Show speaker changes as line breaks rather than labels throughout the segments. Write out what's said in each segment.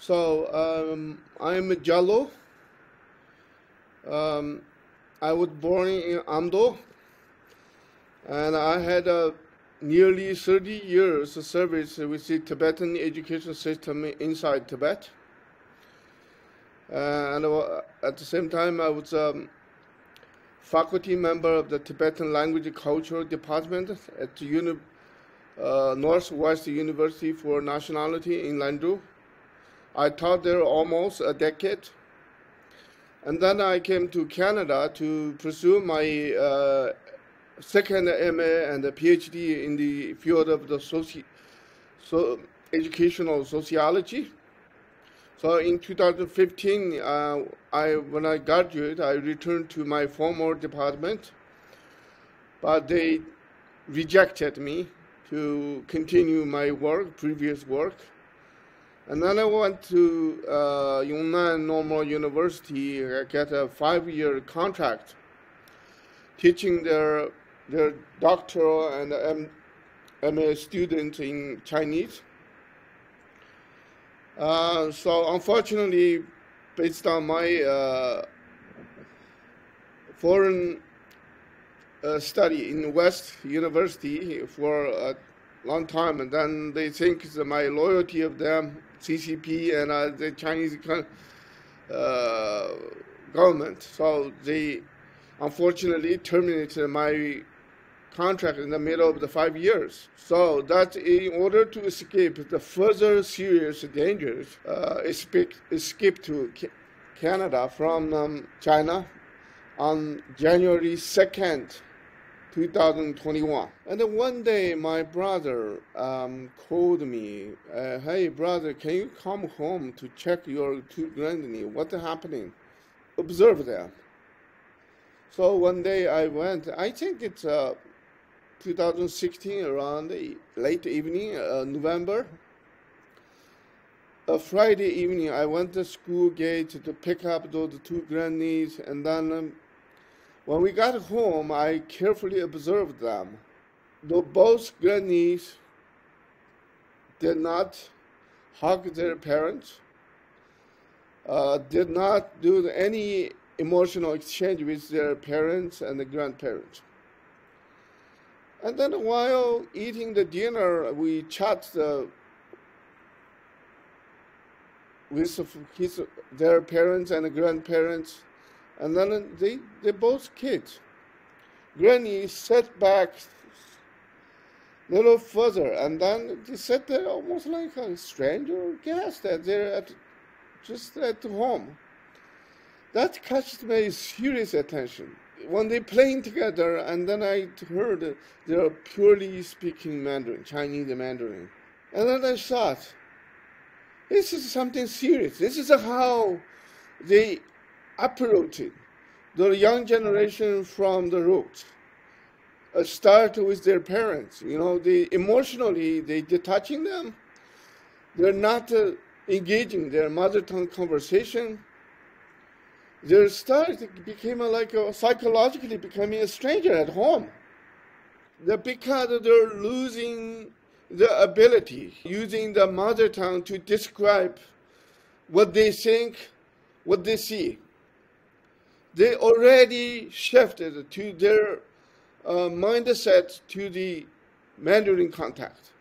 I'm Gyal Lo. I was born in Amdo, and I had nearly 30 years of service with the Tibetan education system inside Tibet. And at the same time, I was faculty member of the Tibetan Language and Cultural Department at the Northwest University for Nationality in Lanzhou. I taught there almost a decade. And then I came to Canada to pursue my second MA and a PhD in the field of the educational sociology. So in 2015, when I graduated, I returned to my former department, but they rejected me to continue my previous work. And then I went to Yunnan Normal University. I got a 5-year contract teaching their doctoral and MA students in Chinese. So unfortunately, based on my foreign study in West University for a long time, and then they think that my loyalty of them, CCP and the Chinese government, so they unfortunately terminated my contract in the middle of the 5 years. So that in order to escape the further serious dangers, escape to Canada from China on January 2nd, 2021. And then one day my brother called me, hey brother, can you come home to check your two granddaughter? What's happening? Observe them. So one day I went, I think it's 2016, around the late evening, November. A Friday evening, I went to school gate to pick up those two grannies, and then when we got home, I carefully observed them. Both grannies did not hug their parents, did not do any emotional exchange with their parents and the grandparents. And then while eating the dinner, we chatted with their parents and the grandparents, and then they both kids. Granny sat back a little further, and then they sat there almost like a stranger guest that they're just at home. That catched my serious attention. When they playing together, and then I heard they're purely speaking Mandarin, Chinese Mandarin. And then I thought, this is something serious. This is how they uprooted the young generation from the roots. Start with their parents. You know, emotionally, they detaching them. They're not engaging their mother tongue conversation. Their start became psychologically becoming a stranger at home. Because they're losing the ability, using the mother tongue to describe what they think, what they see. They already shifted to their mindset to the Mandarin contact.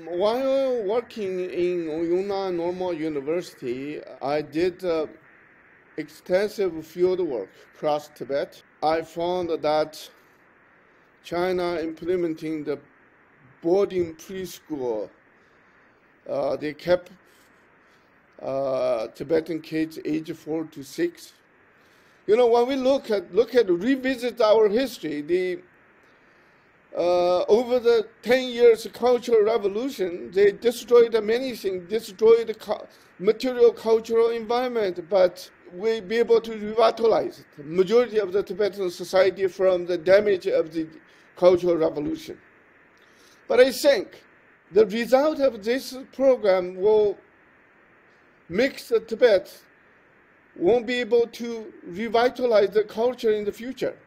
While working in Yunnan Normal University, I did extensive field work across Tibet. I found that China implementing the boarding preschool, they kept Tibetan kids age 4 to 6. You know, when we revisit our history, over the 10 years cultural revolution, they destroyed many things, destroyed the material cultural environment, but we be able to revitalize the majority of the Tibetan society from the damage of the cultural revolution. But I think the result of this program will make the Tibet won't be able to revitalize the culture in the future.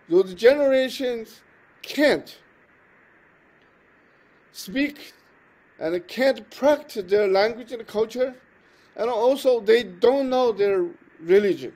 Those generations can't speak and can't practice their language and culture, And also they don't know their religion.